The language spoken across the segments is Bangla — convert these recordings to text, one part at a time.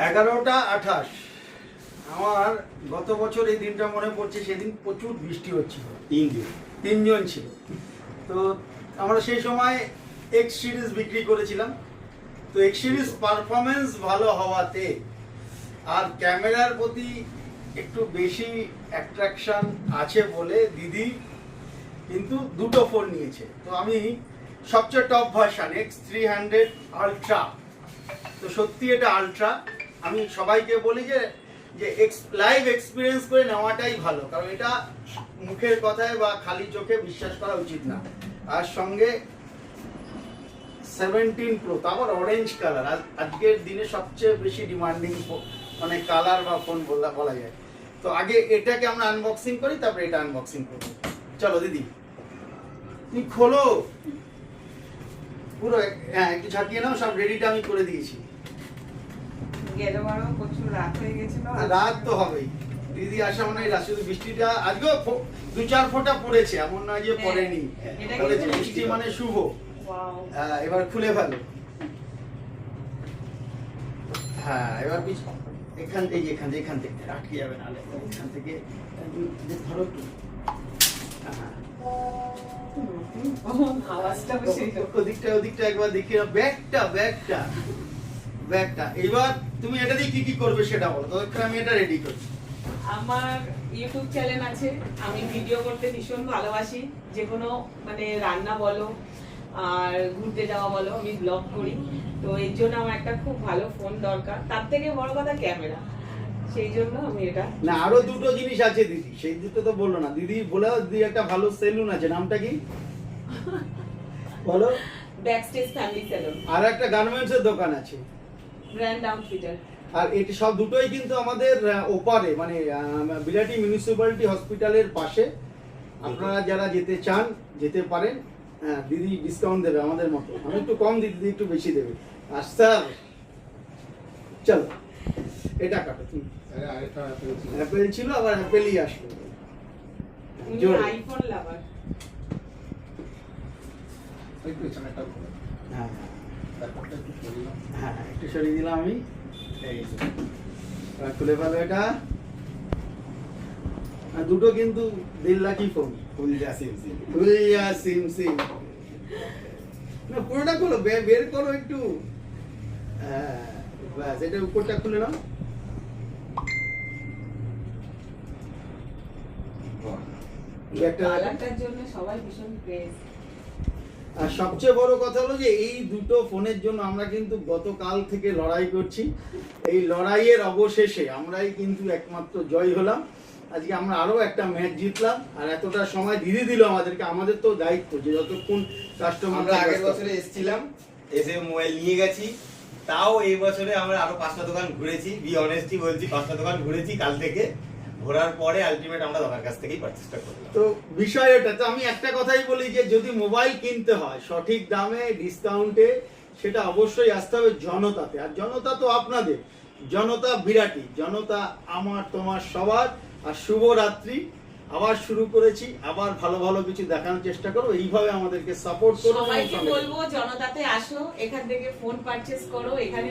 11:28 আমার গত বছর এই দিনটা মনে পড়ছে, সেদিন প্রচুর বৃষ্টি হচ্ছিল, তিনজন ছিল। তো আমরা সেই সময় এক্স সিরিজ বিক্রি করেছিলাম। তো এক্স সিরিজ পারফরমেন্স ভালো হওয়াতে আর ক্যামেরার প্রতি একটু বেশি অ্যাট্রাকশন আছে বলে দিদি কিন্তু দুটো ফোন নিয়েছে। তো আমি সবচেয়ে টপ ভার্সন X300 আলট্রা, তো সত্যি এটা আলট্রা। আমি সবাইকে বলি যে লাইভ এক্সপিরিয়েন্স করে নেওয়াটাই ভালো, কারণ এটা মুখের কথায় বা খালি চোখে বিশ্বাস করা উচিত না। আর সঙ্গে 17 প্রো, তারপর অরেঞ্জ কালার, আজকের দিনে সবচেয়ে বেশি ডিমান্ডিং মানে কালার বা ফোন বলা যায়। তো আগে এটাকে আমরা আনবক্সিং করি, তারপরে এটা আনবক্সিং করব। চলো দিদি তুমি খোলো পুরো, হ্যাঁ একটু ঝাঁকিয়ে নাও, সব রেডিটা আমি করে দিয়েছি। প্রচুর রাত হয়ে গেছিল। রাত তো হবেই, দিদি আসা মানে রাত, শুধু বৃষ্টিটা আজকেও 2-4 ফোঁটা পড়েছে, এমন নয় যে পড়েনি, পড়েছে। বৃষ্টি মানে শুভ। এবার খুলে ফেলো। হ্যাঁ এবার এখান থেকে আটকে যাবে, না এখান থেকে ধরো একটু। ওদিকটা একবার দেখিয়ে ব্যাগটা। এবার তুমি এটা দিয়ে কি করবে সেটা বলো, ততক্ষণ আমি এটা রেডি করি। আমার ইউটিউব চ্যানেল আছে, আমি ভিডিও করতে ভীষণ ভালোবাসি। যে কোনো মানে রান্না বলো আর ঘুরতে যাওয়া বলো, আমি ব্লগ করি। তো এর জন্য আমার একটা খুব ভালো ফোন দরকার, তার থেকে বড় কথা ক্যামেরা। সেই জন্য আমি এটা না, আরো দুটো জিনিস আছে দিদি, সেই দুটো তো বললো না দিদি। বলে দিদি একটা ভালো সেলুন আছে, নামটা কি বলো? Backstage family salon. আর একটা গার্মেন্টস এর দোকান আছে, ব্র্যান্ড আউটফিটার। আর এটি সব দুটোই কিন্তু আমাদের ওপারে, মানে বিলাটি মিউনিসিপ্যালিটি হসপিটালের পাশে। আপনারা যারা যেতে চান যেতে পারেন। হ্যাঁ দিদি ডিসকাউন্ট দেবে আমাদের মতো, আমি একটু কম দিই, দিদি একটু বেশি দেবে। আর স্যার চলো এটা কাটো তুমি। অ্যাপেল ছিল, আবার অ্যাপেলই আসলো। আইফোন লাভার। হ্যাঁ একটু সরিয়ে দিলাম আমি। খুলে ফেলো এটা। দুটো কিন্তু 1.5 লাখই ফোন। না পুরোটা খোলো, বের করো একটু। হ্যাঁ ব্যাস, এটা উপরটা খুলে নাও। কালারটার জন্য সবাই ভীষণ ক্রেজ। আর সবচেয়ে বড় কথা হলো যে এই দুটো ফোনের জন্য আমরা কিন্তু গতকাল থেকে লড়াই করছি। এই লড়াইয়ের অবশেষে আমরাই কিন্তু একমাত্র জয় হলাম। আজকে আমরা আরো একটা ম্যাচ জিতলাম, আর এতটা সময় দিদি দিল আমাদেরকে। আমাদের তো দায়িত্ব যে যতক্ষণ কাস্টমার। আমরা আগের বছরে এসেছিলাম, এসে মোবাইল নিয়ে গেছি, তাও এই বছরে আমরা আরো 5টা দোকান ঘুরেছি। বি অনেস্টলি বলছি, 5টা দোকান ঘুরেছি কাল থেকে। ঘোরার পরে আলটিমেট আমরা দাদার কাছ থেকেই পারচেজটা করলাম। তো বিষয় এটা, তো আমি একটা কথাই বলি যে যদি মোবাইল কিনতে হয় সঠিক দামে ডিসকাউন্টে, সেটা অবশ্যই আসতে হবে জনতাতে। আর জনতা তো আপনাদের, জনতা বিরাটি, জনতা আমার তোমার সবার। আর শুভ রাত্রি, আবার শুরু করেছি, আবার ভালো ভালো কিছু দেখানোর চেষ্টা করো। এইভাবে আমাদেরকে সাপোর্ট করো। সবাইকে বলবো জনতাতে আসো, এখান থেকে ফোন পারচেজ করো। এখানে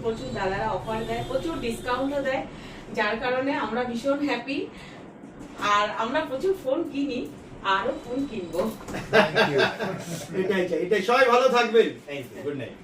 প্রচুর দাদারা অফার দেয়, প্রচুর ডিসকাউন্টও দেয়, যার কারণে আমরা ভীষণ হ্যাপি। আর আমরা প্রচুর ফোন কিনি, আরো ফোন কিনবো। এটাই চাই, এটাই। সবাই ভালো থাকবেন। Thank you, good night.